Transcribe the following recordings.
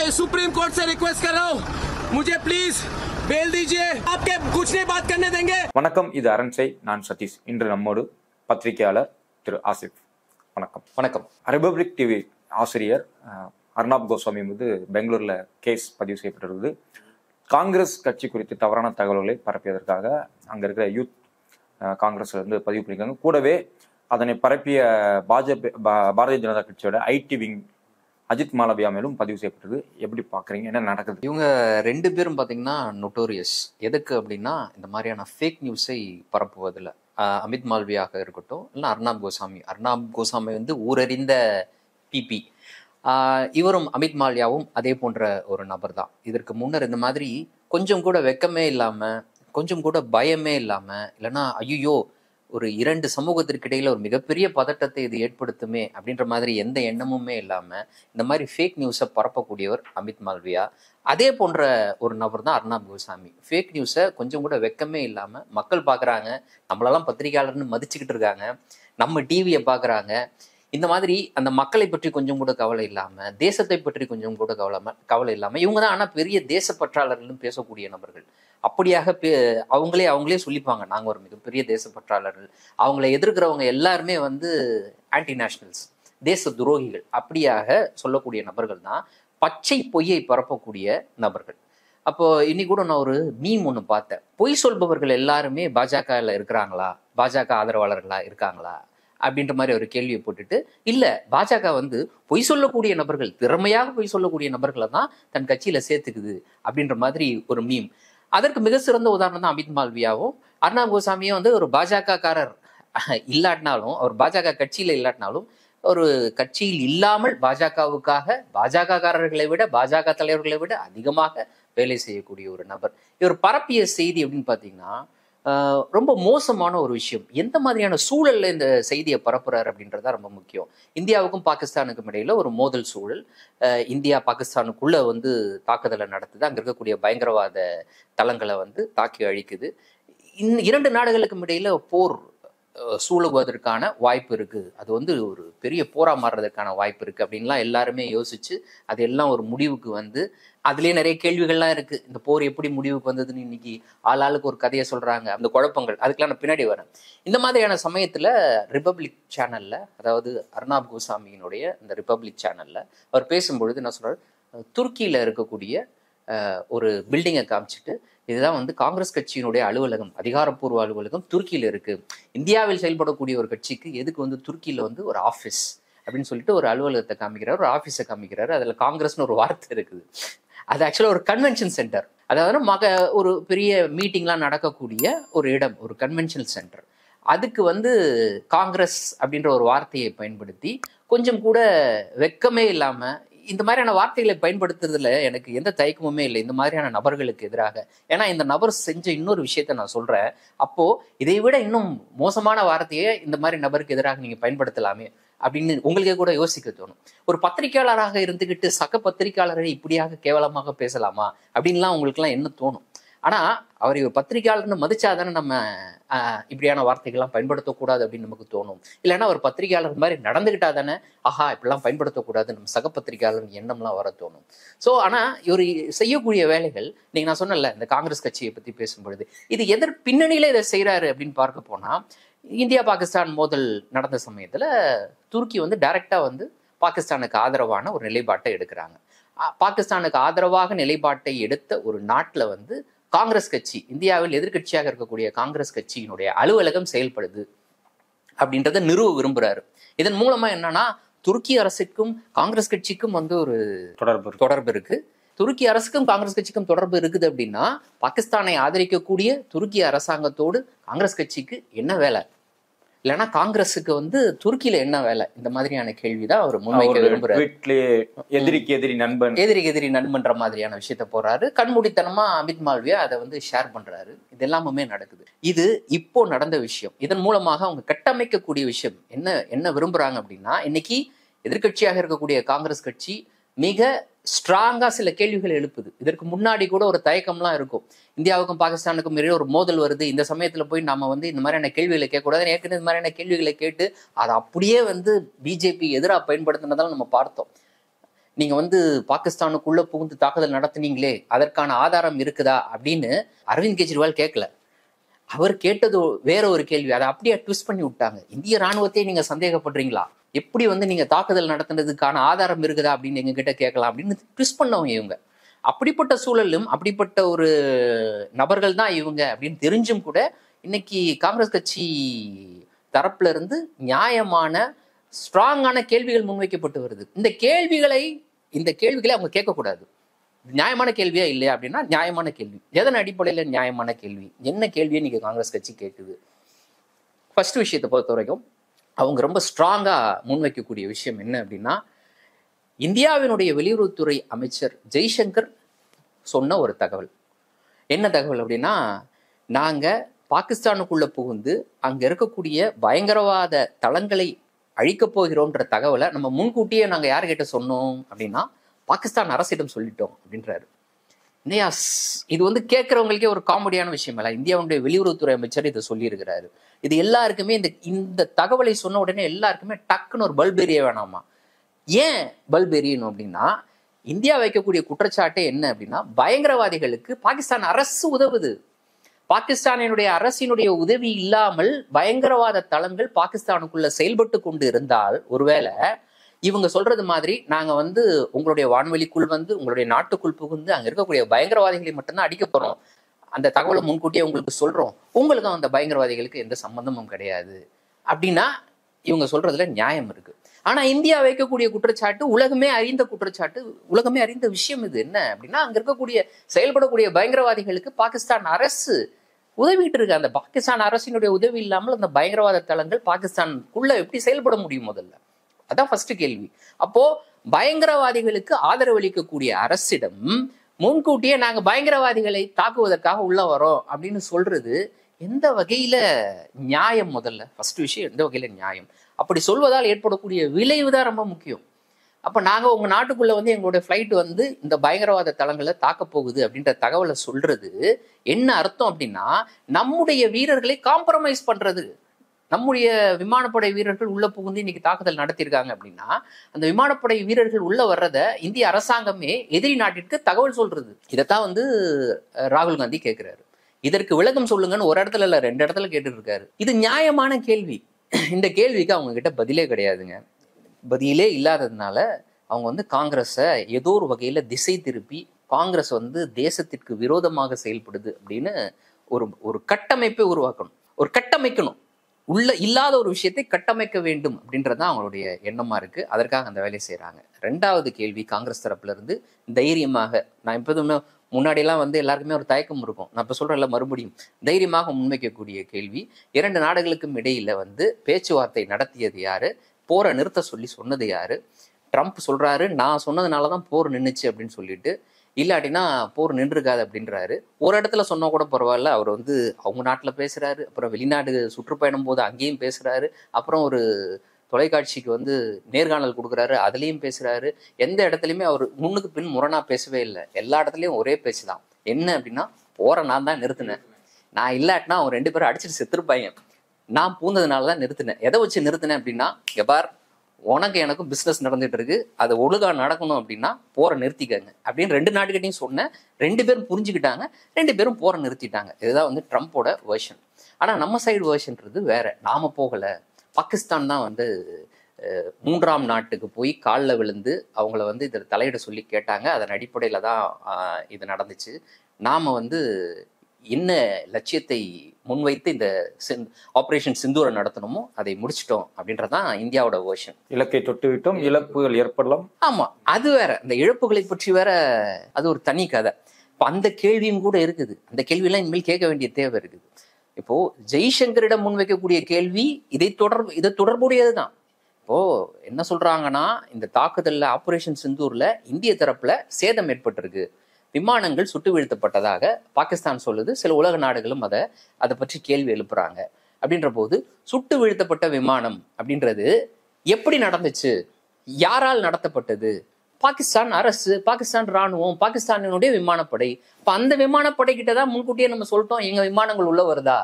मैं supreme court से request कर रहा हूँ, मुझे प्लीज बेल दीजिए, आपके कुछ नहीं बात करने देंगे. வணக்கம், இது அரண்சை. நான் சதீஷ். இன்று நம்மோடு பத்திரிகையாளர் திரு ஆசிப். வணக்கம். வணக்கம். ரிபப்ளிக் டிவி ஆசிரியர் அர்னாப் கோஸ்வாமி மீது பெங்களூர்ல கேஸ் பதிவு செய்யப்பட்டிருக்குது. காங்கிரஸ் கட்சி குறித்து தவறான தகவல்களை பரப்பியதற்காக அங்க இருக்கிற யூத் காங்கிரஸ்ல இருந்து பதிவு பண்ணியிருக்காங்க. கூடவே அதனை பரப்பிய பாரதிய ஜனதா கட்சியோட ஐடி விங் அஜித் மாலவியா மேலும் பதிவு செய்யப்பட்டது. எப்படி பாக்குறீங்க, என்ன நடக்குது? இவங்க ரெண்டு பேரும் பாத்தீங்கன்னா நொட்டோரியஸ். எதுக்கு அப்படின்னா இந்த மாதிரியான ஃபேக் நியூஸை பரப்புவதில் அமித் மால்வியாக இருக்கட்டும், இல்லை அர்னாப் கோசாமி வந்து ஊரறிந்த பிபி. இவரும் அமித் மால்வியாவும் அதே போன்ற ஒரு நபர் தான். இதற்கு முன்னர் இந்த மாதிரி கொஞ்சம் கூட வெக்கமே இல்லாம, கொஞ்சம் கூட பயமே இல்லாம, இல்லைன்னா ஐயோ ஒரு இரண்டு சமூகத்திற்கு இடையில ஒரு மிகப்பெரிய பதட்டத்தை இது ஏற்படுத்துமே அப்படின்ற மாதிரி எந்த எண்ணமுமே இல்லாம இந்த மாதிரி ஃபேக் நியூஸை பரப்பக்கூடியவர் அமித் மால்வியா. அதே போன்ற ஒரு நபர் தான் அர்னாப் கோசாமி. ஃபேக் நியூஸை கொஞ்சம் கூட வெக்கமே இல்லாம மக்கள் பார்க்குறாங்க, நம்மளெல்லாம் பத்திரிகையாளர்னு மதிச்சுக்கிட்டு இருக்காங்க, நம்ம டிவியை பார்க்குறாங்க. இந்த மாதிரி அந்த மக்களை பற்றி கொஞ்சம் கூட கவலை இல்லாம, தேசத்தை பற்றி கொஞ்சம் கூட கவலை இல்லாம, இவங்க தான் ஆனா பெரிய தேசப்பற்றாளர்கள் பேசக்கூடிய நபர்கள். அப்படியாக அவங்களே சொல்லிப்பாங்க, நாங்க ஒரு மிகப்பெரிய தேசப்பற்றாளர்கள். அவங்கள எதிர்க்கிறவங்க எல்லாருமே வந்து ஆன்டி நேஷனல்ஸ், தேச துரோகிகள், அப்படியாக சொல்லக்கூடிய நபர்கள் தான் பச்சை பொய்யை பரப்பக்கூடிய நபர்கள். அப்போ இன்னைக்கு கூட நான் ஒரு மீம் ஒன்று பார்த்தேன். பொய் சொல்பவர்கள் எல்லாருமே பாஜகவில் இருக்கிறாங்களா, பாஜக ஆதரவாளர்களா இருக்காங்களா அப்படின்ற மாதிரி ஒரு கேள்வியை போட்டுட்டு, இல்ல பாஜக வந்து பொய் சொல்லக்கூடிய நபர்கள், திறமையாக பொய் சொல்லக்கூடிய நபர்களை தான் தன் கட்சியில சேர்த்துக்குது அப்படின்ற மாதிரி ஒரு மீம். அதற்கு மிக சிறந்த உதாரணம் தான் அமித் மால்வியாவும். அர்னாப் கோசாமியும் வந்து ஒரு பாஜக காரர் இல்லாட்டினாலும், அவர் பாஜக கட்சியில இல்லாட்டினாலும், ஒரு கட்சியில் இல்லாமல் பாஜகவுக்காக பாஜக காரர்களை விட, பாஜக தலைவர்களை விட அதிகமாக வேலை செய்யக்கூடிய ஒரு நபர். இவர் பரப்பிய செய்தி அப்படின்னு பாத்தீங்கன்னா ரொம்ப மோசமான ஒரு விஷயம். எந்த மாதிரியான சூழல்ல இந்த செய்தியை பரப்புறாரு அப்படின்றதா ரொம்ப முக்கியம். இந்தியாவுக்கும் பாகிஸ்தானுக்கும் இடையில ஒரு மோதல் சூழல். இந்தியா பாகிஸ்தானுக்குள்ள வந்து தாக்குதலை நடத்துது, அங்க இருக்கக்கூடிய பயங்கரவாத தளங்களை வந்து தாக்கி அழிக்குது. இரண்டு நாடுகளுக்கும் இடையில போர் சூழுவதற்கான வாய்ப்பு இருக்கு, அது வந்து ஒரு பெரிய போரா மாறுறதுக்கான வாய்ப்பு இருக்கு அப்படின்லாம் எல்லாருமே யோசிச்சு அது எல்லாம் ஒரு முடிவுக்கு வந்து, அதுலயே நிறைய கேள்விகள்லாம் இருக்கு. இந்த போர் எப்படி முடிவுக்கு வந்ததுன்னு இன்னைக்கு ஆளாளுக்கு ஒரு கதையை சொல்றாங்க. அந்த குழப்பங்கள் அதுக்கெல்லாம் நான் பின்னாடி வரேன். இந்த மாதிரியான சமயத்துல ரிபப்ளிக் சேனல்ல, அதாவது அர்னாப் கோசாமியினுடைய இந்த ரிபப்ளிக் சேனல்ல அவர் பேசும்பொழுது என்ன சொல்றாரு, துருக்கியில இருக்கக்கூடிய ஒரு பில்டிங்கை காமிச்சிட்டு, இதுதான் வந்து காங்கிரஸ் கட்சியினுடைய அலுவலகம், அதிகாரப்பூர்வ அலுவலகம் துருக்கியில இருக்கு. இந்தியாவில் செயல்படக்கூடிய ஒரு கட்சிக்கு எதுக்கு வந்து துருக்கியில வந்து ஒரு ஆஃபீஸ் அப்படின்னு சொல்லிட்டு ஒரு அலுவலகத்தை காமிக்கிறாரு, ஒரு ஆஃபீஸை காமிக்கிறாரு. அதுல காங்கிரஸ்னு ஒரு வார்த்தை இருக்குது. அது ஆக்சுவலா ஒரு கன்வென்ஷன் சென்டர், அதாவது ஒரு பெரிய மீட்டிங்லாம் நடக்கக்கூடிய ஒரு இடம், ஒரு கன்வென்ஷன் சென்டர். அதுக்கு வந்து காங்கிரஸ் அப்படின்ற ஒரு வார்த்தையை பயன்படுத்தி, கொஞ்சம் கூட வெக்கமே இல்லாம இந்த மாதிரியான வார்த்தைகளை பயன்படுத்துறதுல எனக்கு எந்த தயக்கமுமே இல்லை இந்த மாதிரியான நபர்களுக்கு எதிராக. ஏன்னா இந்த நபர் செஞ்ச இன்னொரு விஷயத்த நான் சொல்றேன். அப்போ இதை விட இன்னும் மோசமான வார்த்தையை இந்த மாதிரி நபருக்கு எதிராக நீங்க பயன்படுத்தலாமே அப்படின்னு உங்களுக்கே கூட யோசிக்க தோணும். ஒரு பத்திரிகையாளராக இருந்துகிட்டு சக பத்திரிகையாளரை இப்படியாக கேவலமாக பேசலாமா அப்படின்லாம் உங்களுக்குலாம் என்ன தோணும். ஆனா அவர் இவர் பத்திரிகையாளர்னு மதிச்சாதானே நம்ம இப்படியான வார்த்தைகள்லாம் பயன்படுத்தக்கூடாது அப்படின்னு நமக்கு தோணும். இல்லைன்னா ஒரு பத்திரிகையாளர் மாதிரி நடந்துகிட்டா தானே ஆஹா இப்படிலாம் பயன்படுத்தக்கூடாது நம்ம சக பத்திரிகையாளர் எண்ணம்லாம் வர தோணும். ஸோ ஆனா இவர் செய்யக்கூடிய வேலைகள், நீங்க நான் சொன்னல இந்த காங்கிரஸ் கட்சியை பத்தி பேசும்பொழுது, இது பின்னணியில இதை செய்யறாரு அப்படின்னு பார்க்க போனா, இந்தியா பாகிஸ்தான் மோதல் நடந்த சமயத்துல துருக்கி வந்து டைரக்டா வந்து பாகிஸ்தானுக்கு ஆதரவான ஒரு நிலைப்பாட்டை எடுக்கிறாங்க. பாகிஸ்தானுக்கு ஆதரவாக நிலைப்பாட்டை எடுத்த ஒரு நாட்டுல வந்து காங்கிரஸ் கட்சி, இந்தியாவில் எதிர்கட்சியாக இருக்கக்கூடிய காங்கிரஸ் கட்சியினுடைய அலுவலகம் செயல்படுது அப்படின்றத நிறுவ விரும்புறாரு. இதன் மூலமா என்னன்னா, துருக்கி அரசுக்கும் காங்கிரஸ் கட்சிக்கும் வந்து ஒரு தொடர்பு இருக்கு. துருக்கி அரசுக்கும் காங்கிரஸ் கட்சிக்கும் தொடர்பு இருக்குது அப்படின்னா, பாகிஸ்தானை ஆதரிக்கக்கூடிய துருக்கி அரசாங்கத்தோடு காங்கிரஸ் கட்சிக்கு என்ன வேலை, இல்லைன்னா காங்கிரஸுக்கு வந்து துருக்கியில என்ன வேலை, இந்த மாதிரியான கேள்விதான் அவர் முன்வைக்க விரும்புறாரு. எதிரிக்கு எதிரி நண்பன்ற மாதிரியான விஷயத்த போறாரு. கண்மூடித்தனமா அமித் மால்வியா அதை வந்து ஷேர் பண்றாரு. இது எல்லாமே நடக்குது. இது இப்போ நடந்த விஷயம். இதன் மூலமாக அவங்க கட்டமைக்கக்கூடிய விஷயம் என்ன விரும்புறாங்க அப்படின்னா, இன்னைக்கு எதிர்கட்சியாக இருக்கக்கூடிய காங்கிரஸ் கட்சி மிக ஸ்ட்ராங்கா சில கேள்விகள் எழுப்புது. இதற்கு முன்னாடி கூட ஒரு தயக்கம்லாம் இருக்கும். இந்தியாவுக்கும் பாகிஸ்தானுக்கும் இடையே ஒரு மோதல் வருது, இந்த சமயத்துல போய் நம்ம வந்து இந்த மாதிரியான கேள்விகளை கேட்கக்கூடாது, ஏற்கனவே இந்த மாதிரியான கேள்விகளை கேட்டு அதை அப்படியே வந்து பிஜேபி எதிராக பயன்படுத்தினதால நம்ம பார்த்தோம். நீங்க வந்து பாகிஸ்தானுக்குள்ள புகுந்து தாக்குதல் நடத்துனீங்களே, அதற்கான ஆதாரம் இருக்குதா அப்படின்னு அரவிந்த் கெஜ்ரிவால் கேட்கல. அவர் கேட்டது வேற ஒரு கேள்வி. அதை அப்படியே ட்விஸ்ட் பண்ணி விட்டாங்க. இந்திய ராணுவத்தை நீங்க சந்தேகப்படுறீங்களா, எப்படி வந்து நீங்க தாக்குதல் நடத்துனதுக்கான ஆதாரம் இருக்குதா அப்படின்னு எங்க கிட்ட கேட்கலாம் அப்படின்னு ட்விஸ்ட் பண்ணவங்க இவங்க. அப்படிப்பட்ட சூழலும் அப்படிப்பட்ட ஒரு நபர்கள் தான் இவங்க அப்படின்னு தெரிஞ்சும் கூட இன்னைக்கு காங்கிரஸ் கட்சி தரப்புல இருந்து நியாயமான ஸ்ட்ராங்கான கேள்விகள் முன்வைக்கப்பட்டு வருது. இந்த கேள்விகளை அவங்க கேட்கக்கூடாது. நியாயமான கேள்வியா இல்லையா அப்படின்னா நியாயமான கேள்வி. எதன் அடிப்படையில் நியாயமான கேள்வி, என்ன கேள்வியை நீங்க காங்கிரஸ் கட்சி கேட்குது? ஃபர்ஸ்ட் விஷயத்தை பொறுத்த வரைக்கும் அவங்க ரொம்ப ஸ்ட்ராங்கா முன்வைக்கக்கூடிய விஷயம் என்ன அப்படின்னா, இந்தியாவினுடைய வெளியுறவுத்துறை அமைச்சர் ஜெய்சங்கர் சொன்ன ஒரு தகவல். என்ன தகவல் அப்படின்னா, நாங்க பாகிஸ்தானுக்குள்ள புகுந்து அங்க இருக்கக்கூடிய பயங்கரவாத தளங்களை அழிக்கப் போகிறோம்ன்ற தகவலை நம்ம முன்கூட்டியே நாங்க யார்கிட்ட சொன்னோம் அப்படின்னா பாகிஸ்தான் அரசிடம் சொல்லிட்டோம் அப்படின்றாரு. இல்லையா, இது வந்து கேட்கறவங்களுக்கே ஒரு காமெடியான விஷயம் இல்ல. இந்தியாவுடைய வெளியுறவுத்துறை அமைச்சர் இதை சொல்லியிருக்கிறாரு. இது எல்லாருக்குமே இந்த தகவலை சொன்ன உடனே எல்லாருக்குமே டக்குன்னு ஒரு பல்ப் எரிய வேணாமா? ஏன் பல்ப் எரியணும் அப்படின்னா, இந்தியா வைக்கக்கூடிய குற்றச்சாட்டே என்ன அப்படின்னா, பயங்கரவாதிகளுக்கு பாகிஸ்தான் அரசு உதவுது. பாகிஸ்தானினுடைய அரசினுடைய உதவி இல்லாமல் பயங்கரவாத தளங்கள் பாகிஸ்தானுக்குள்ள செயல்பட்டு கொண்டு இருந்தால், ஒருவேளை இவங்க சொல்றது மாதிரி நாங்க வந்து உங்களுடைய வான்வெளிக்குள் வந்து உங்களுடைய நாட்டுக்குள் புகுந்து அங்க இருக்கக்கூடிய பயங்கரவாதிகளை மட்டும்தான் அடிக்க போறோம், அந்த தகவலை முன்கூட்டியே உங்களுக்கு சொல்றோம், உங்களுக்கும் அந்த பயங்கரவாதிகளுக்கு எந்த சம்பந்தமும் கிடையாது அப்படின்னா இவங்க சொல்றதுல நியாயம் இருக்கு. ஆனா இந்தியா வைக்கக்கூடிய குற்றச்சாட்டு உலகமே அறிந்த குற்றச்சாட்டு, உலகமே அறிந்த விஷயம். இது என்ன அப்படின்னா, அங்க இருக்கக்கூடிய செயல்படக்கூடிய பயங்கரவாதிகளுக்கு பாகிஸ்தான் அரசு உதவிட்டு இருக்கு. அந்த பாகிஸ்தான் அரசினுடைய உதவி இல்லாமல் அந்த பயங்கரவாத தளங்கள் பாகிஸ்தானுக்குள்ள எப்படி செயல்பட முடியும்? முதல்ல அதான் ஃபர்ஸ்ட் கேள்வி. அப்போ பயங்கரவாதிகளுக்கு ஆதரவு அளிக்கக்கூடிய அரசிடம் முன்கூட்டியே நாங்க பயங்கரவாதிகளை தாக்குவதற்காக உள்ள வரோம் அப்படின்னு சொல்றது எந்த வகையில நியாயம்? முதல்ல ஃபர்ஸ்ட் விஷயம், எந்த வகையில நியாயம்? அப்படி சொல்வதால் ஏற்படக்கூடிய விளைவு தான் ரொம்ப முக்கியம். அப்ப நாங்க உங்க நாட்டுக்குள்ள வந்து எங்களுடைய ஃபிளைட் வந்து இந்த பயங்கரவாத தளங்களை தாக்க போகுது அப்படின்ற தகவலை சொல்றது என்ன அர்த்தம் அப்படின்னா, நம்முடைய வீரர்களை காம்ப்ரமைஸ் பண்றது. நம்முடைய விமானப்படை வீரர்கள் உள்ள புகுந்து இன்னைக்கு தாக்குதல் நடத்தியிருக்காங்க அப்படின்னா, அந்த விமானப்படை வீரர்கள் உள்ள வர்றத இந்திய அரசாங்கமே எதிரி நாட்டிற்கு தகவல் சொல்றது. இதைத்தான் வந்து ராகுல் காந்தி கேட்கிறாரு. இதற்கு விளக்கம் சொல்லுங்கன்னு ஒரு இடத்துல இல்ல 2 இடத்துல கேட்டுட்டு இருக்காரு. இது நியாயமான கேள்வி. இந்த கேள்விக்கு அவங்க கிட்ட பதிலே கிடையாதுங்க. பதிலே இல்லாததுனால அவங்க வந்து காங்கிரஸை ஏதோ ஒரு வகையில திசை திருப்பி, காங்கிரஸ் வந்து தேசத்திற்கு விரோதமாக செயல்படுது அப்படின்னு ஒரு கட்டமைப்பை உருவாக்கணும், ஒரு கட்டமைக்கணும். உள்ள இல்லாத ஒரு விஷயத்தை கட்டமைக்க வேண்டும் அப்படின்றதான் அவங்களுடைய எண்ணமா இருக்கு. அதற்காக அந்த வேலையை செய்யறாங்க. 2வது கேள்வி காங்கிரஸ் தரப்புல இருந்து தைரியமாக, நான் எப்போதுமே முன்னாடியெல்லாம் வந்து எல்லாருக்குமே ஒரு தயக்கம் இருக்கும், நான் இப்ப சொல்றேன்ல மறுபடியும், தைரியமாக முன்வைக்கக்கூடிய கேள்வி, 2 நாடுகளுக்கும் இடையில வந்து பேச்சுவார்த்தை நடத்தியது யாரு, போரை நிறுத்த சொல்லி சொன்னது யாரு? ட்ரம்ப் சொல்றாரு நான் சொன்னதுனாலதான் போர் நின்றுச்சு அப்படின்னு சொல்லிட்டு, இல்லாட்டினா போர் நின்றுருக்காது அப்படின்றாரு. ஒரு இடத்துல சொன்னா கூட பரவாயில்ல, அவர் வந்து அவங்க நாட்டுல பேசுறாரு, அப்புறம் வெளிநாடு சுற்றுப்பயணம் போது அங்கேயும் பேசுறாரு, அப்புறம் ஒரு தொலைக்காட்சிக்கு வந்து நேர்காணல் கொடுக்குறாரு, அதுலேயும் பேசுறாரு. எந்த இடத்துலையுமே அவர் முன்னுக்கு பின் முரணா பேசவே இல்லை. எல்லா இடத்துலையும் ஒரே பேச்சு தான். என்ன அப்படின்னா, போரை நான் தான் நிறுத்தினேன், நான் இல்லாட்டினா அவங்க 2 பேரும் அடிச்சுட்டு செத்துருப்பாங்க, நான் பூந்ததுனால தான் நிறுத்தினேன். எதை வச்சு நிறுத்தினேன் அப்படின்னா, எபார் உனக்கு எனக்கும் பிஸ்னஸ் நடந்துட்டு இருக்கு, அது ஒழுங்கா நடக்கணும் அப்படின்னா போரை நிறுத்திக்கங்க அப்படின்னு 2 நாடுகிட்டையும் சொன்னேன். 2 பேரும் புரிஞ்சுக்கிட்டாங்க, 2 பேரும் போரை நிறுத்திட்டாங்க. இதுதான் வந்து ட்ரம்ப்போட வேர்ஷன். ஆனா நம்ம சைடு வேர்ஷன்றது வேற. நாம போகல, பாகிஸ்தான் தான் வந்து 3ஆம் நாட்டுக்கு போய் காலில் விழுந்து அவங்கள வந்து இதில் தலையிட சொல்லி கேட்டாங்க. அதன் அடிப்படையில தான் இது நடந்துச்சு. நாம வந்து என்ன லட்சியத்தை முன்வைத்து இந்த ஆபரேஷன் சிந்தூரை நடத்தணுமோ அதை முடிச்சிட்டோம் அப்படின்றதான் இந்தியாவோட வேர்ஷன். இலக்கை தொட்டு விட்டோம், இழப்புகள் ஏற்படலாம். ஆமா, அது வேற. இந்த இழப்புகளை பற்றி வேற அது ஒரு தனி கதை. இப்போ அந்த கேள்வியும் கூட இருக்குது. அந்த கேள்வியெல்லாம் இனிமேல் கேட்க வேண்டிய தேவை இருக்குது. இப்போ ஜெய்சங்கரிடம் முன்வைக்கக்கூடிய கேள்வி இதை தொடர்புடையது தான். இப்போ என்ன சொல்றாங்கன்னா, இந்த தாக்குதல்ல ஆபரேஷன் சிந்தூர்ல இந்திய தரப்புல சேதம் ஏற்பட்டிருக்கு, விமானங்கள் சுட்டு வீழ்த்தப்பட்டதாக பாகிஸ்தான் சொல்லுது. சில உலக நாடுகளும் அதை பற்றி கேள்வி எழுப்புறாங்க. அப்படின்ற போது சுட்டு வீழ்த்தப்பட்ட விமானம் அப்படின்றது எப்படி நடந்துச்சு, யாரால் நடத்தப்பட்டது? பாகிஸ்தான் அரசு, பாகிஸ்தான் ராணுவம், பாகிஸ்தானினுடைய விமானப்படை. இப்ப அந்த விமானப்படை கிட்டதான் முன்கூட்டியே நம்ம சொல்லிட்டோம் எங்க விமானங்கள் உள்ள வருதா.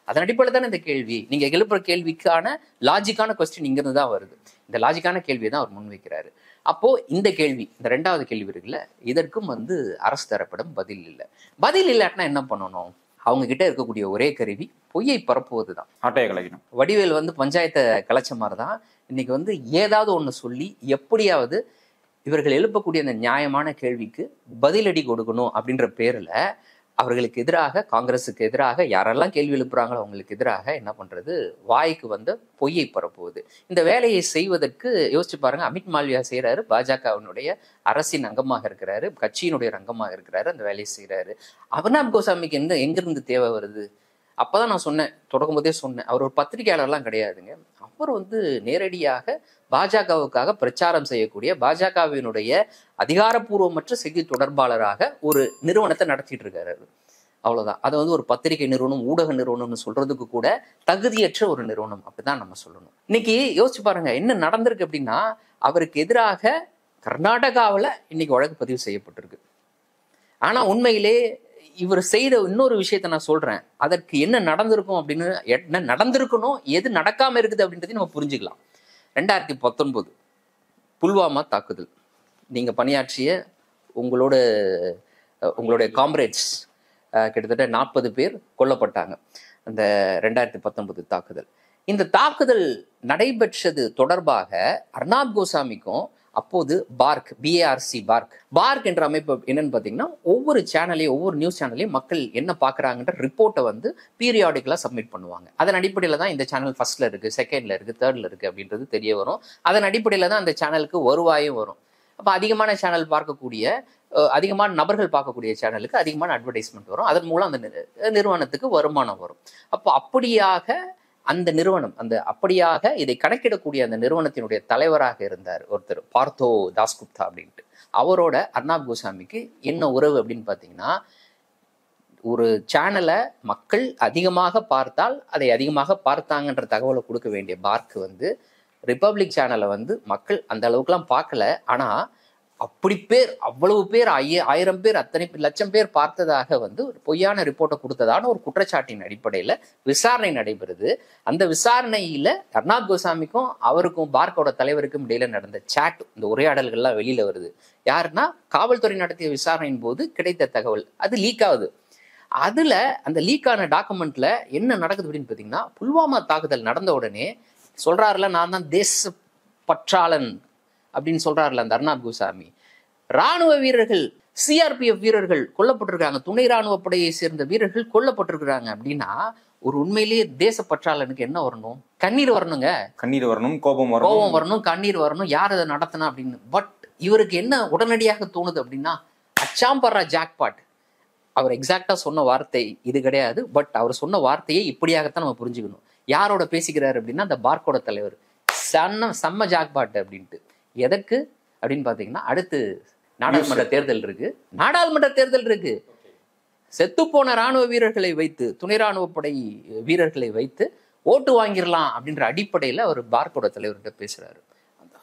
அதன் அடிப்படையில் தானே இந்த கேள்வி. நீங்க எழுப்புற கேள்விக்கான லாஜிக்கான கொஸ்டின் இங்கிருந்து தான் வருது. இந்த லாஜிக்கான கேள்வியை தான் அவர் முன்வைக்கிறாரு. அப்போ இந்த கேள்வி, இந்த 2வது கேள்வி இருக்குல்ல, இதற்கும் வந்து அரசு தரப்பிடம் பதில் இல்லை. பதில் இல்லாட்டினா என்ன பண்ணணும்? அவங்க கிட்ட இருக்கக்கூடிய ஒரே கருவி பொய்யை பரப்புவது தான். ஆட்டையை கலைக்கணும். வடிவேல் வந்து பஞ்சாயத்தை கலைச்ச மாதிரி தான் இன்னைக்கு வந்து ஏதாவது ஒன்று சொல்லி எப்படியாவது இவர்கள் எழுப்பக்கூடிய அந்த நியாயமான கேள்விக்கு பதிலடி கொடுக்கணும் அப்படின்ற பேரில் அவர்களுக்கு எதிராக, காங்கிரஸுக்கு எதிராக யாரெல்லாம் கேள்வி எழுப்புறாங்களோ அவங்களுக்கு எதிராக என்ன பண்றது, வாய்க்கு வந்த பொய்யை பரப்புவது. இந்த வேலையை செய்வதற்கு யோசிச்சு பாருங்க, அமித் மால்வியா செய்யறாரு, பாஜகவினுடைய அரசின் அங்கமாக இருக்கிறாரு, கட்சியினுடைய அங்கமாக இருக்கிறாரு, அந்த வேலையை செய்யறாரு. அர்னாப் கோசாமிக்கு எங்கிருந்து தேவை வருது? அப்பதான் நான் சொன்னேன், தொடங்கும் போதே சொன்னேன், அவர் ஒரு பத்திரிகையாளர்லாம் கிடையாதுங்க. அவர் வந்து நேரடியாக பாஜகவுக்காக பிரச்சாரம் செய்யக்கூடிய, பாஜகவினுடைய அதிகாரப்பூர்வமற்ற செய்தி தொடர்பாளராக ஒரு நிறுவனத்தை நடத்திட்டு இருக்காரு. அவ்வளவுதான். அதை வந்து ஒரு பத்திரிகை நிறுவனம், ஊடக நிறுவனம்னு சொல்றதுக்கு கூட தகுதியற்ற ஒரு நிறுவனம், அப்படிதான் நம்ம சொல்லணும். இன்னைக்கு யோசிச்சு பாருங்க என்ன நடந்திருக்கு அப்படின்னா, அவருக்கு எதிராக கர்நாடகாவில் இன்னைக்கு வழக்கு பதிவு செய்யப்பட்டிருக்கு. ஆனா உண்மையிலே இவர் செய்த இன்னொரு விஷயத்த நான் சொல்றேன், அதற்கு என்ன நடந்திருக்கும் அப்படின்னு, என்ன நடந்திருக்கணும், எது நடக்காம இருக்குது அப்படின்றதையும் நம்ம புரிஞ்சுக்கலாம். 2019 புல்வாமா தாக்குதல், நீங்க பணியாற்றிய உங்களுடைய காம்ரேட்ஸ் கிட்டத்தட்ட 40 பேர் கொல்லப்பட்டாங்க அந்த 2019 தாக்குதல். இந்த தாக்குதல் நடைபெற்றது தொடர்பாக அர்னாப் கோசாமிக்கும் அப்போது பார்க் என்ற அமைப்பு என்னன்னு பார்த்தீங்கன்னா, ஒவ்வொரு சேனலையும், ஒவ்வொரு நியூஸ் சேனலையும் மக்கள் என்ன பார்க்குறாங்கன்ற ரிப்போர்ட்டை வந்து பீரியாடிக்கலாக சப்மிட் பண்ணுவாங்க. அதன் அடிப்படையில் தான் இந்த சேனல் ஃபர்ஸ்ட்ல இருக்கு, செகண்ட்ல இருக்கு, தேர்ட்ல இருக்கு அப்படின்றது தெரிய வரும். அதன் அடிப்படையில் தான் அந்த சேனலுக்கு வருவாயும் வரும். அப்போ அதிகமான சேனல் பார்க்கக்கூடிய, அதிகமான நபர்கள் பார்க்கக்கூடிய சேனலுக்கு அதிகமான அட்வர்டைஸ்மெண்ட் வரும். அதன் மூலம் அந்த நிறுவனத்துக்கு வருமானம் வரும். அப்போ அப்படியாக அந்த நிறுவனம், அப்படியாக இதை கணக்கிடக்கூடிய அந்த நிறுவனத்தினுடைய தலைவராக இருந்தார் ஒருத்தர், பார்த்தோ தாஸ்குப்தா அப்படின்ட்டு. அவரோட அர்னாப் கோசாமிக்கு என்ன உறவு அப்படின்னு பார்த்தீங்கன்னா, ஒரு சேனலை மக்கள் அதிகமாக பார்த்தால் அதை அதிகமாக பார்த்தாங்கன்ற தகவலை கொடுக்க வேண்டிய பார்க் வந்து ரிப்பப்ளிக் சேனலை வந்து மக்கள் அந்த அளவுக்குலாம் பார்க்கல, ஆனா அவ்வளவு பேர் 1000 பேர், அத்தனை லட்சம் பேர் பார்த்ததாக வந்து ஒரு பொய்யான ரிப்போர்ட்டை கொடுத்ததான ஒரு குற்றச்சாட்டின் அடிப்படையில் விசாரணை நடைபெறுது. அந்த விசாரணையில அர்னாப் கோசாமிக்கும் அவருக்கும் பார்க்கோட தலைவருக்கும் இடையில நடந்த சாட், இந்த உரையாடல்கள்லாம் வெளியில வருது. யாருன்னா, காவல்துறை நடத்திய விசாரணையின் போது கிடைத்த தகவல், அது லீக் ஆகுது. அதுல அந்த லீக்கான டாக்குமெண்ட்ல என்ன நடக்குது அப்படின்னு பார்த்தீங்கன்னா, புல்வாமா தாக்குதல் நடந்த உடனே சொல்றாருல, நான் தான் தேச பற்றாளன் அப்படின்னு சொல்றாருல அந்த அர்னாப் கோசாமி. ராணுவ வீரர்கள், சிஆர்பிஎஃப் வீரர்கள் கொல்லப்பட்டிருக்காங்க, துணை ராணுவ படையை சேர்ந்த வீரர்கள் கொல்லப்பட்டிருக்கிறாங்க அப்படின்னா, ஒரு உண்மையிலேயே தேசப்பற்றாளனுக்கு என்ன வரணும்? கண்ணீர் வரணுங்க. கண்ணீர் வரணும், கோபம் வரணும், கண்ணீர் வரணும். யார் அதை நடத்தினா அப்படின்னு. பட் இவருக்கு என்ன உடனடியாக தோணுது அப்படின்னா, அச்சாம்பர்ரா ஜாக்பாட். அவர் எக்ஸாக்டா சொன்ன வார்த்தை இது கிடையாது, பட் அவர் சொன்ன வார்த்தையை இப்படியாகத்தான் நம்ம புரிஞ்சுக்கணும். யாரோட பேசிக்கிறாரு அப்படின்னா, அந்த பார்க்கோட தலைவர், செம்ம ஜாக்பாட் அப்படின்ட்டு. எதற்கு அப்படின்னு பாத்தீங்கன்னா, அடுத்து நாடாளுமன்ற தேர்தல் இருக்கு. செத்துப்போன ராணுவ வீரர்களை வைத்து, துணை ராணுவ படை வீரர்களை வைத்து ஓட்டு வாங்கிடலாம் அப்படின்ற அடிப்படையில் அவர் பார்க்கோட தலைவர்கிட்ட பேசுறாரு.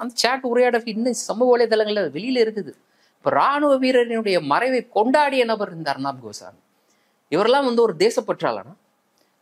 அந்த சாட் உரையாடல் இன்னும் சமூக வலைதளங்கள்ல வெளியில இருக்குது. இப்ப ராணுவ வீரரினுடைய மறைவை கொண்டாடிய நபர் இந்த அர்னாப் கோசாமி. இவரெல்லாம் வந்து ஒரு தேசப்பற்றாளனா?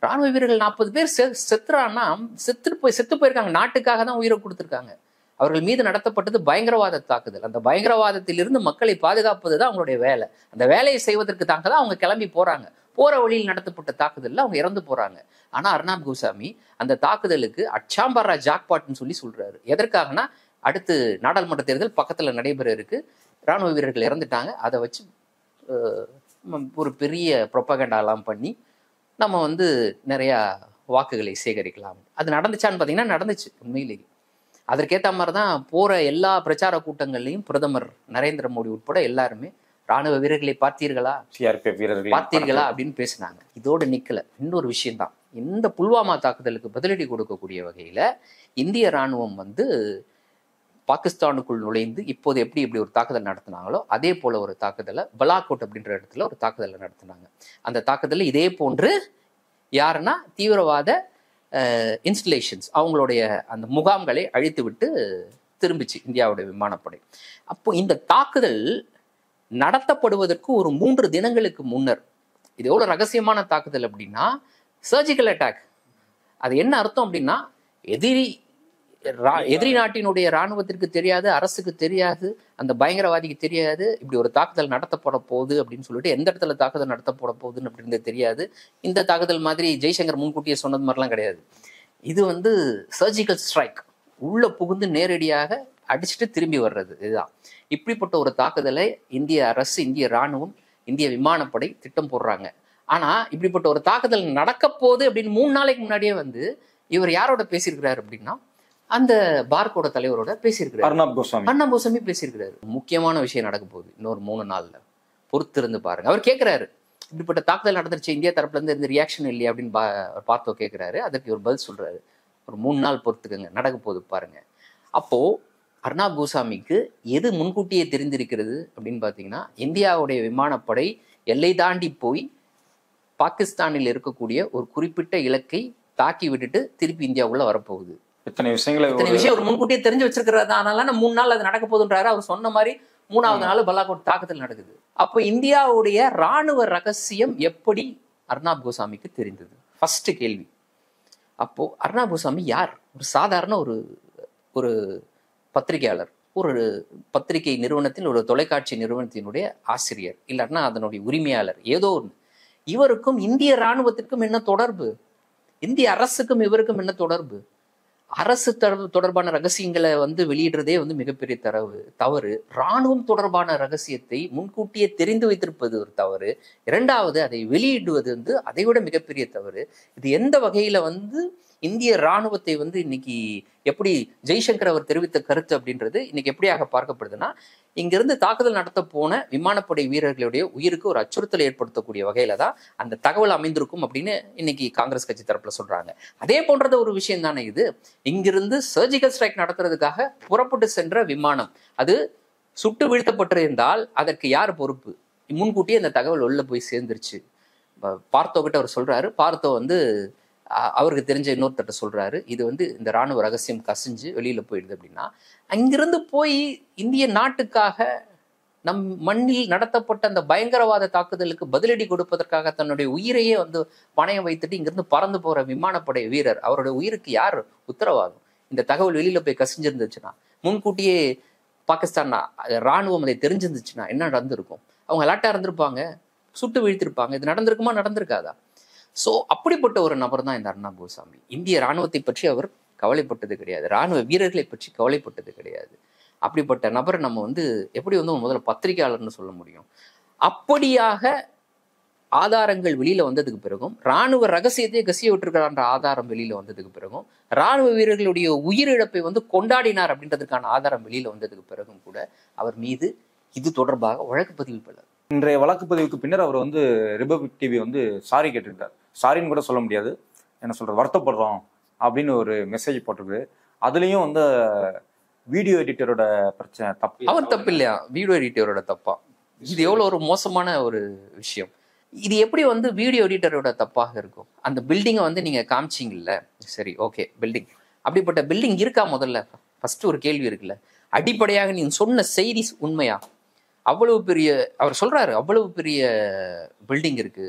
ராணுவ வீரர்கள் 40 பேர் செத்துறான்னா, செத்து போயிருக்காங்க, நாட்டுக்காக தான் உயிரை கொடுத்துருக்காங்க. அவர்கள் மீது நடத்தப்பட்டது பயங்கரவாத தாக்குதல். அந்த பயங்கரவாதத்திலிருந்து மக்களை பாதுகாப்பது தான் அவங்களுடைய வேலை. அந்த வேலையை செய்வதற்கு தாங்க தான் அவங்க கிளம்பி போறாங்க. போற வழியில் நடத்தப்பட்ட தாக்குதல்ல அவங்க இறந்து போறாங்க. ஆனா அர்னாப் கோசாமி அந்த தாக்குதலுக்கு அச்சாம்பர்ரா ஜாக்பாட்னு சொல்றாரு. எதற்காகனா, அடுத்து நாடாளுமன்ற தேர்தல் பக்கத்துல நடைபெற இருக்கு, ராணுவ வீரர்கள் இறந்துட்டாங்க, அதை வச்சு ஒரு பெரிய ப்ரொபகண்டாலாம் பண்ணி நம்ம வந்து நிறைய வாக்குகளை சேகரிக்கலாம். அது நடந்துச்சான்னு பார்த்தீங்கன்னா நடந்துச்சு உண்மையிலேயே. அதற்கேற்ற மாதிரி தான் போற எல்லா பிரச்சார கூட்டங்கள்லையும் பிரதமர் நரேந்திர மோடி உட்பட எல்லாருமே ராணுவ வீரர்களை பார்த்தீர்களா, சிஆர்பிஎஃப் வீரர்களை பார்த்தீர்களா அப்படின்னு பேசினாங்க. இதோடு நிக்கல. இன்னொரு விஷயம்தான், இந்த புல்வாமா தாக்குதலுக்கு பதிலடி கொடுக்கக்கூடிய வகையில இந்திய ராணுவம் வந்து பாகிஸ்தானுக்குள் நுழைந்து இப்போது எப்படி ஒரு தாக்குதல் நடத்தினாங்களோ அதே போல ஒரு தாக்குதலை பலாக்கோட் அப்படின்ற இடத்துல ஒரு தாக்குதலை நடத்தினாங்க. அந்த தாக்குதலில் இதே போன்று யாருன்னா தீவிரவாத இன்ஸ்டலேஷன்ஸ், அவங்களுடைய அந்த முகாம்களை அழித்து விட்டு திரும்பிச்சு இந்தியாவுடைய விமானப்படை. அப்போ இந்த தாக்குதல் நடத்தப்படுவதற்கு ஒரு 3 தினங்களுக்கு முன்னர், இது எவ்வளவு ரகசியமான தாக்குதல் அப்படின்னா, சர்ஜிக்கல் அட்டாக். அது என்ன அர்த்தம் அப்படின்னா, எதிரி எதிரி நாட்டினுடைய இராணுவத்திற்கு தெரியாது, அரசுக்கு தெரியாது, அந்த பயங்கரவாதிக்கு தெரியாது இப்படி ஒரு தாக்குதல் நடத்தப்பட போகுது அப்படின்னு சொல்லிட்டு, எந்த இடத்துல தாக்குதல் நடத்தப்பட போகுதுன்னு அப்படின்றது தெரியாது. இந்த தாக்குதல் மாதிரி ஜெய்சங்கர் முன்கூட்டியே சொன்னது மாதிரிலாம் கிடையாது. இது வந்து சர்ஜிக்கல் ஸ்ட்ரைக், உள்ள புகுந்து நேரடியாக அடிச்சுட்டு திரும்பி வர்றது. இதுதான். இப்படிப்பட்ட ஒரு தாக்குதலை இந்திய அரசு, இந்திய இராணுவம், இந்திய விமானப்படை திட்டம் போடுறாங்க. ஆனா இப்படிப்பட்ட ஒரு தாக்குதல் நடக்க போகுது அப்படின்னு 3 நாளைக்கு முன்னாடியே வந்து இவர் யாரோட பேசியிருக்கிறாரு அப்படின்னா, அந்த பார்க்கோட தலைவரோட பேசியிருக்கிறாரு. அர்னாப் கோஸ்வாமி பேசியிருக்கிறாரு. முக்கியமான விஷயம் நடக்க போகுது இன்னொரு 3 நாள்ல, பொறுத்து இருந்து பாருங்க. அவர் கேட்கிறாரு, இப்படிப்பட்ட தாக்குதல் நடந்துருச்சு, இந்தியா தரப்புல இருந்து இந்த ரியாக்ஷன் இல்லையா அப்படின்னு பார்த்தோ கேட்கிறாரு. அதுக்கு ஒரு பதில் சொல்றாரு, ஒரு 3 நாள் பொறுத்துக்கங்க, நடக்க போகுது பாருங்க. அப்போ அர்னாப் கோஸ்வாமிக்கு எது முன்கூட்டியே தெரிந்திருக்கிறது அப்படின்னு பார்த்தீங்கன்னா, இந்தியாவுடைய விமானப்படை எல்லை தாண்டி போய் பாகிஸ்தானில் இருக்கக்கூடிய ஒரு குறிப்பிட்ட இலக்கை தாக்கி விட்டுட்டு திருப்பி இந்தியாவுக்குள்ள வரப்போகுது. இத்தனை விஷயம் ஒரு முன்கூட்டியே தெரிஞ்சு வச்சிருக்கிறது. அதனால 3 நாள் அது நடக்க போகுதுன்றாரு. அவர் சொன்ன மாதிரி 3வது நாள் பலாக்கோட் தாக்குதல் நடக்குது. அப்போ இந்தியாவுடைய ராணுவ ரகசியம் எப்படி அர்னாப் கோஸ்வாமிக்கு தெரிந்தது? ஃபர்ஸ்ட் கேள்வி. அப்போ அர்னாப் கோஸ்வாமி யார்? ஒரு சாதாரண ஒரு பத்திரிகையாளர், ஒரு பத்திரிகை நிறுவனத்தின், ஒரு தொலைக்காட்சி நிறுவனத்தினுடைய ஆசிரியர், இல்லைன்னா அதனுடைய உரிமையாளர், ஏதோ ஒன்று. இவருக்கும் இந்திய இராணுவத்திற்கும் என்ன தொடர்பு? இந்திய அரசுக்கும் இவருக்கும் என்ன தொடர்பு? அரசு தொடர்பான ரகசியங்களை வந்து வெளியிடுறதே வந்து மிகப்பெரிய தவறு. இராணுவம் தொடர்பான ரகசியத்தை முன்கூட்டியே தெரிந்து வைத்திருப்பது ஒரு தவறு. 2வது, அதை வெளியிடுவது வந்து அதை விட மிகப்பெரிய தவறு. இது எந்த வகையில வந்து இந்திய இராணுவத்தை வந்து இன்னைக்கு எப்படி ஜெய்சங்கர் அவர் தெரிவித்த கருத்து அப்படின்றது இன்னைக்கு எப்படியாக பார்க்கப்படுதுன்னா, இங்கிருந்து தாக்குதல் நடத்த போன விமானப்படை வீரர்களுடைய உயிருக்கு ஒரு அச்சுறுத்தல் ஏற்படுத்தக்கூடிய வகையில தான் அந்த தகவல் அமைந்திருக்கும் அப்படின்னு இன்னைக்கு காங்கிரஸ் கட்சி தரப்புல சொல்றாங்க. அதே போன்றத ஒரு விஷயம் தானே இது. இங்கிருந்து சர்ஜிக்கல் ஸ்ட்ரைக் நடத்துறதுக்காக புறப்பட்டு சென்ற விமானம் அது சுட்டு வீழ்த்தப்பட்டிருந்தால் அதற்கு யார் பொறுப்பு? முன்கூட்டியே அந்த தகவல் உள்ள போய் சேர்ந்துருச்சு. பார்த்தோ கிட்ட அவர் சொல்றாரு. பார்த்தோ வந்து அவருக்கு தெரிஞ்ச இன்னொருத்தட்ட சொல்றாரு, இது வந்து இந்த ராணுவ ரகசியம் கசிஞ்சு வெளியில போயிடுது அப்படின்னா, அங்கிருந்து போய் இந்திய நாட்டுக்காக நம் மண்ணில் நடத்தப்பட்ட அந்த பயங்கரவாத தாக்குதலுக்கு பதிலடி கொடுப்பதற்காக தன்னுடைய உயிரையே வந்து பணயம் வைத்துட்டு இங்கிருந்து பறந்து போற விமானப்படை வீரர், அவருடைய உயிருக்கு யார் உத்தரவாதம்? இந்த தகவல் வெளியில போய் கசிஞ்சிருந்துச்சுன்னா, முன்கூட்டியே பாகிஸ்தான் ராணுவம் அதை தெரிஞ்சிருந்துச்சுன்னா என்ன நடந்திருக்கும்? அவங்க அலர்ட்டா இருந்திருப்பாங்க, சுட்டு வீழ்த்திருப்பாங்க. இது நடந்திருக்குமா, நடந்திருக்காதா? ஸோ அப்படிப்பட்ட ஒரு நபர் தான் இந்த அர்னாப் கோஸ்வாமி. இந்திய இராணுவத்தை பற்றி அவர் கவலைப்பட்டது கிடையாது, இராணுவ வீரர்களை பற்றி கவலைப்பட்டது கிடையாது. அப்படிப்பட்ட நபர் நம்ம வந்து எப்படி வந்து முதல்ல பத்திரிகையாளர்னு சொல்ல முடியும்? அப்படியாக ஆதாரங்கள் வெளியில வந்ததுக்கு பிறகும், இராணுவ ரகசியத்தை கசிய விட்டுருக்கிறான்ற ஆதாரம் வெளியில வந்ததுக்கு பிறகும், இராணுவ வீரர்களுடைய உயிரிழப்பை வந்து கொண்டாடினார் அப்படின்றதுக்கான ஆதாரம் வெளியில வந்ததுக்கு பிறகும் கூட அவர் மீது இது தொடர்பாக வழக்கு பதிவு பண்ணல. இன்றைய வழக்கு பதிவுக்கு பின்னர் அவர் வந்து ரிபப்ளிக் டிவி வந்து சாரி கேட்டிருக்காரு. சாரின்னு கூட சொல்ல முடியாது, என்ன சொல்றது, வருத்தப்படுறோம் அப்படின்னு ஒரு மெசேஜ் போட்டிருக்கு. அதுலயும் வந்து வீடியோ எடிட்டரோட பிரச்சனை தப்பு. அவர் தப்பு இல்லையா? வீடியோ எடிட்டரோட தப்பா? இது எவ்வளவு ஒரு மோசமான ஒரு விஷயம். இது எப்படி வந்து வீடியோ எடிட்டரோட தப்பாக இருக்கும்? அந்த பில்டிங்கை வந்து நீங்க காமிச்சிங்கல்ல, சரி ஓகே, பில்டிங், அப்படிப்பட்ட பில்டிங் இருக்கா? முதல்ல ஃபர்ஸ்ட் ஒரு கேள்வி இருக்குல்ல. அடிப்படையாக நீங்க சொன்ன செய்தி உண்மையா? அவ்வளவு பெரிய, அவர் சொல்றாரு, அவ்வளவு பெரிய பில்டிங் இருக்கு,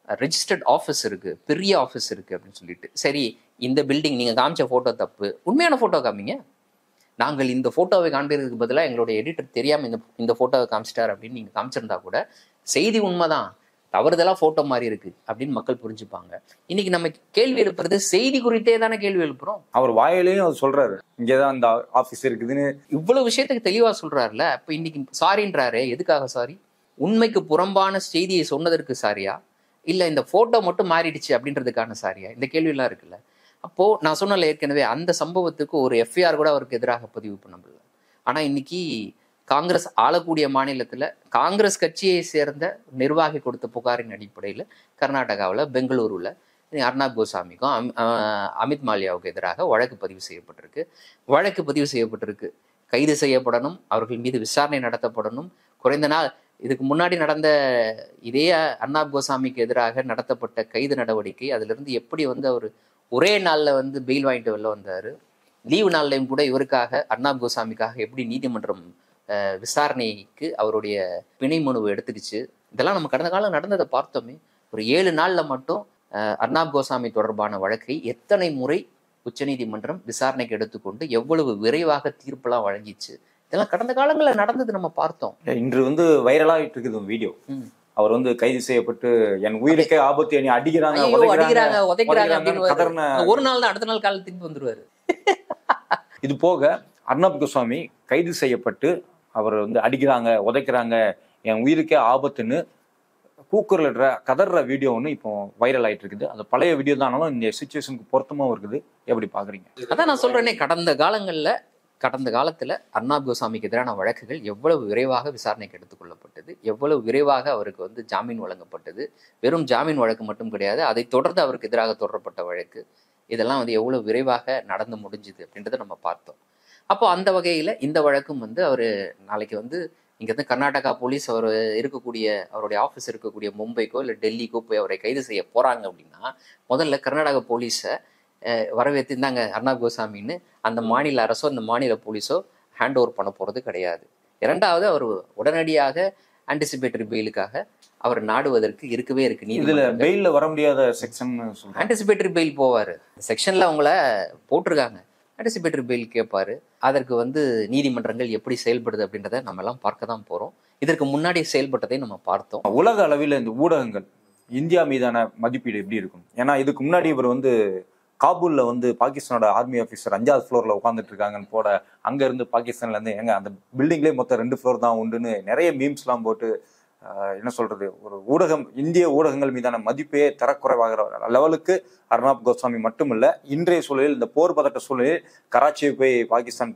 ரெஜிஸ்டர்ட் ஆஃபீஸ் இருக்கு, பெரிய ஆஃபீஸ் இருக்கு அப்படின்னு சொல்லிட்டு, சரி இந்த பில்டிங் நீங்க காமிச்ச போட்டோ தப்பு, உண்மையான போட்டோ காமிங்க. நாங்கள் இந்த போட்டோவை காண்பதற்கு பதிலாக எங்களுடைய எடிட்டர் தெரியாம இந்த போட்டோவை காமிச்சிட்டார் அப்படின்னு நீங்க காமிச்சிருந்தா கூட செய்தி உண்மைதான், தவறுதலா போட்டோ மாதிரி இருக்கு அப்படின்னு மக்கள் புரிஞ்சுப்பாங்க. இன்னைக்கு நம்ம கேள்வி எழுப்புறது செய்தி குறித்தே தானே கேள்வி எழுப்புறோம். அவர் வாயிலையும் அவர் சொல்றாரு, இங்கேதான் இந்த ஆபீஸ் இருக்குதுன்னு. இவ்வளவு விஷயத்துக்கு தெளிவா சொல்றாருல. அப்ப இன்னைக்கு சாரின்றாரு, எதுக்காக சாரி? உண்மைக்கு புறம்பான செய்தியை சொன்னதற்கு சாரியா, இல்ல இந்த போட்டோ மட்டும் மாறிடுச்சு அப்படின்றதுக்கான சாரியா? இந்த கேள்வி எல்லாம் இருக்குல்ல. அப்போ நான் சொன்னல ஏற்கனவே, அந்த சம்பவத்துக்கு ஒரு எஃப்ஐஆர் கூட அவருக்கு எதிராக பதிவு பண்ண முடியல. ஆனா இன்னைக்கு காங்கிரஸ் ஆளக்கூடிய மாநிலத்துல காங்கிரஸ் கட்சியை சேர்ந்த நிர்வாகி கொடுத்த புகாரின் அடிப்படையில் கர்நாடகாவில் பெங்களூருல அர்னாப் கோஸ்வாமிக்கும் அமித் மால்யாவுக்கு எதிராக வழக்கு பதிவு செய்யப்பட்டிருக்கு. கைது செய்யப்படணும், அவர்கள் மீது விசாரணை நடத்தப்படணும். குறைந்த நாள் இதுக்கு முன்னாடி நடந்த இதே அர்னாப் கோஸ்வாமிக்கு எதிராக நடத்தப்பட்ட கைது நடவடிக்கை, அதுல இருந்து எப்படி வந்து அவர் ஒரே நாள்ல வந்து பெயில் வாங்கிட்டு வெளில வந்தாரு, லீவு நாள்லையும் கூட இவருக்காக, அர்னாப் கோஸ்வாமிக்காக எப்படி நீதிமன்றம் விசாரணைக்கு அவருடைய பிணை மனுவை எடுத்துக்கிச்சு. இதெல்லாம் நம்ம கடந்த காலம் நடந்ததை பார்த்தோமே. ஒரு 7 நாள்ல மட்டும் அர்னாப் கோஸ்வாமி தொடர்பான வழக்கை எத்தனை முறை உச்சநீதிமன்றம் விசாரணைக்கு எடுத்துக்கொண்டு எவ்வளவு விரைவாக தீர்ப்பெல்லாம் வழங்கிச்சு. இதெல்லாம் கடந்த காலங்களில் நடந்தது நம்ம பார்த்தோம். இன்று வந்து வைரலாகிட்டு இருக்குது வீடியோ. அவர் வந்து கைது செய்யப்பட்டு என் உயிருக்கே ஆபத்து, என்னை அடிக்கிறாங்க உதைக்கிறாங்க அப்படின்னு ஒரு நாள் தான், அடுத்த நாள் காலையில் திருப்பி வந்துருவாரு. இது போக அர்ணப் கோஸ்வாமி கைது செய்யப்பட்டு அவர் வந்து அடிக்கிறாங்க, உதைக்கிறாங்க, என் உயிருக்கே ஆபத்துன்னு கூக்குரலிடுற கதற வீடியோ ஒன்று இப்போ வைரல் ஆயிட்டு இருக்குது. அது பழைய வீடியோ தானாலும் இந்த சிச்சுவேஷனுக்கு பொருத்தமாகவும் இருக்குது. எப்படி பாக்குறீங்க? அதான் நான் சொல்றேனே, கடந்த காலத்துல அர்ணப் கோஸ்வாமிக்கு எதிரான வழக்குகள் எவ்வளவு விரைவாக விசாரணைக்கு எடுத்துக்கொள்ளப்பட்டது, எவ்வளவு விரைவாக அவருக்கு வந்து ஜாமீன் வழங்கப்பட்டது. வெறும் ஜாமீன் வழக்கு மட்டும் கிடையாது, அதை தொடர்ந்து அவருக்கு எதிராக தொடரப்பட்ட வழக்கு, இதெல்லாம் வந்து எவ்வளவு விரைவாக நடந்து முடிஞ்சுது அப்படின்றத நம்ம பார்த்தோம். அப்போ அந்த வகையில இந்த வழக்கும் வந்து அவர் நாளைக்கு வந்து இங்கேருந்து கர்நாடகா போலீஸ் அவர் இருக்கக்கூடிய அவருடைய ஆஃபீஸ் இருக்கக்கூடிய மும்பைக்கோ இல்லை டெல்லிக்கோ போய் அவரை கைது செய்ய போறாங்க அப்படின்னா, முதல்ல கர்நாடகா போலீஸை வரவேற்று இருந்தாங்க அர்ணப் கோஸ்வாமின்னு அந்த மாநில அரசோ அந்த மாநில போலீஸோ ஹேண்ட் ஓவர் பண்ண போறது கிடையாது. இரண்டாவது, அவர் உடனடியாக ஆன்டிசிபேட்டரி பெயிலுக்காக அவர் நாடுவதற்கு இருக்கவே இருக்கு. இதுல பெயில்ல வர முடியாத செக்ஷன் ஆன்டிசிபேட்டரி பெயில் போவாரு. செக்ஷன்ல அவங்கள போட்டிருக்காங்க, ஆன்டிசிபேட்டரி பெயில் கேட்பாரு. அதற்கு வந்து நீதிமன்றங்கள் எப்படி செயல்படுது அப்படின்றத நம்ம எல்லாம் பார்க்க தான் போறோம். இதற்கு முன்னாடி செயல்பட்டதை நம்ம பார்த்தோம். உலக அளவில் இந்த ஊடகங்கள் இந்தியா மீதான மதிப்பீடு எப்படி இருக்கும்? ஏன்னா இதுக்கு முன்னாடி இவர் வந்து காபூல்ல வந்து பாகிஸ்தானோட ஆர்மி ஆஃபீஸர் 5வது ஃப்ளோர்ல உட்காந்துட்டு இருக்காங்கன்னு போட, அங்க இருந்து பாகிஸ்தான்ல இருந்து எங்க அந்த பில்டிங்லேயே மொத்தம் 2 ஃப்ளோர் தான் உண்டுன்னு நிறைய மீம்ஸ் எல்லாம் போட்டு என்ன சொல்றது, ஒரு ஊடகம் இந்திய ஊடகங்கள் மீதான மதிப்பே தரக்குறைவாகிற லெவலுக்கு அர்ணப் கோஸ்வாமி மட்டுமில்ல, இன்றைய சூழலில் இந்த போர் பதட்ட சூழலில் கராச்சியை போய் பாகிஸ்தான்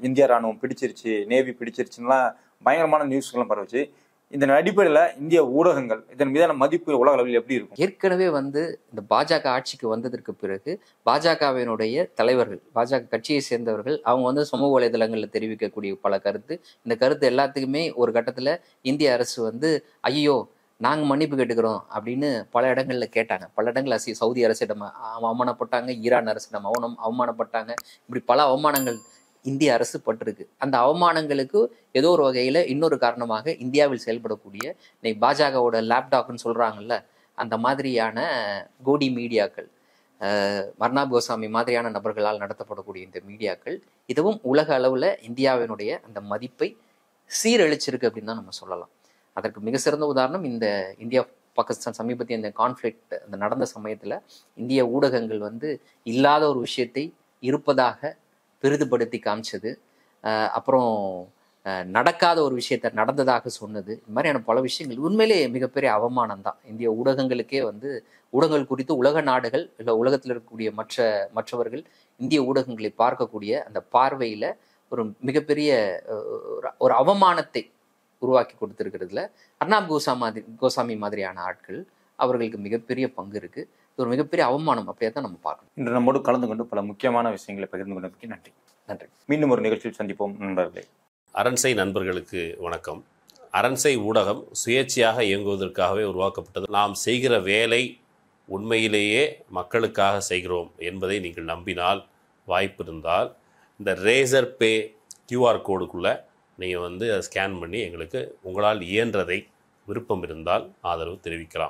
இந்திய ராணுவம் பிடிச்சிருச்சு, நேவி பிடிச்சிருச்சுலாம் பயங்கரமான நியூஸ்கள்லாம் பரவச்சு. இந்த அடிப்படையில் இந்திய ஊடகங்கள் இதன் மீதான மதிப்பு உலக அளவில் எப்படி இருக்கும்? ஏற்கனவே வந்து இந்த பாஜக ஆட்சிக்கு வந்ததற்கு பிறகு பாஜகவினுடைய தலைவர்கள், பாஜக கட்சியை சேர்ந்தவர்கள், அவங்க வந்து சமூக வலைதளங்களில் தெரிவிக்கக்கூடிய பல கருத்து, இந்த கருத்து எல்லாத்துக்குமே ஒரு கட்டத்தில் இந்திய அரசு வந்து ஐயோ நாங்கள் மன்னிப்பு கேட்டுக்கிறோம் அப்படின்னு பல இடங்களில் கேட்டாங்க. பல இடங்களில் சவுதி அரசிடம் அவமானப்பட்டாங்க, ஈரான் அரசிடம் அவமானப்பட்டாங்க. இப்படி பல அவமானங்கள் இந்திய அரசு பட்டிருக்கு. அந்த அவமானங்களுக்கு ஏதோ ஒரு வகையில் இன்னொரு காரணமாக இந்தியாவில் செயல்படக்கூடிய இன்னைக்கு பாஜகவோட லேப்டாப்னு சொல்கிறாங்கல்ல, அந்த மாதிரியான கோடி மீடியாக்கள், அர்ணப் கோஸ்வாமி மாதிரியான நபர்களால் நடத்தப்படக்கூடிய இந்த மீடியாக்கள் இதுவும் உலக அளவில் இந்தியாவினுடைய அந்த மதிப்பை சீரழிச்சிருக்கு அப்படின்னு தான் நம்ம சொல்லலாம். அதற்கு மிக சிறந்த உதாரணம் இந்த இந்தியா பாகிஸ்தான் சமீபத்திய இந்த கான்ஃப்ளிக்ட் அந்த நடந்த சமயத்தில் இந்திய ஊடகங்கள் வந்து இல்லாத ஒரு விஷயத்தை இருப்பதாக பெரிதுபடுத்தி காமிச்சது, அப்புறம் நடக்காத ஒரு விஷயத்த நடந்ததாக சொன்னது, இந்த மாதிரியான பல விஷயங்கள் உண்மையிலே மிகப்பெரிய அவமானம் தான். இந்திய ஊடகங்களுக்கே வந்து ஊடகங்கள் குறித்து உலக நாடுகள் இல்லை உலகத்தில் இருக்கக்கூடிய மற்றவர்கள் இந்திய ஊடகங்களை பார்க்கக்கூடிய அந்த பார்வையில் ஒரு மிகப்பெரிய ஒரு அவமானத்தை உருவாக்கி கொடுத்துருக்கிறதுல அர்ணப் கோஸ்வாமி மாதிரியான ஆட்கள் அவர்களுக்கு மிகப்பெரிய பங்கு இருக்கு. இது ஒரு மிகப்பெரிய அவமானம், அப்படியே தான் நம்ம பார்க்கணும். இன்று நம்மோடு கலந்து கொண்டு பல முக்கியமான விஷயங்களை பகிர்ந்து கொண்டதற்கு நன்றி. நன்றி. மீண்டும் ஒரு நிகழ்ச்சியில் சந்திப்போம் நண்பர்களே. அரண்சை நண்பர்களுக்கு வணக்கம். அரண்சை ஊடகம் சுயேட்சையாக இயங்குவதற்காகவே உருவாக்கப்பட்டது. நாம் செய்கிற வேலை உண்மையிலேயே மக்களுக்காக செய்கிறோம் என்பதை நீங்கள் நம்பினால், வாய்ப்பு இருந்தால் இந்த ரேசர் பே கியூஆர் கோடுக்குள்ளே நீங்கள் வந்து அதை ஸ்கேன் பண்ணி எங்களுக்கு உங்களால் இயன்றதை விருப்பம் இருந்தால் ஆதரவு தெரிவிக்கலாம்.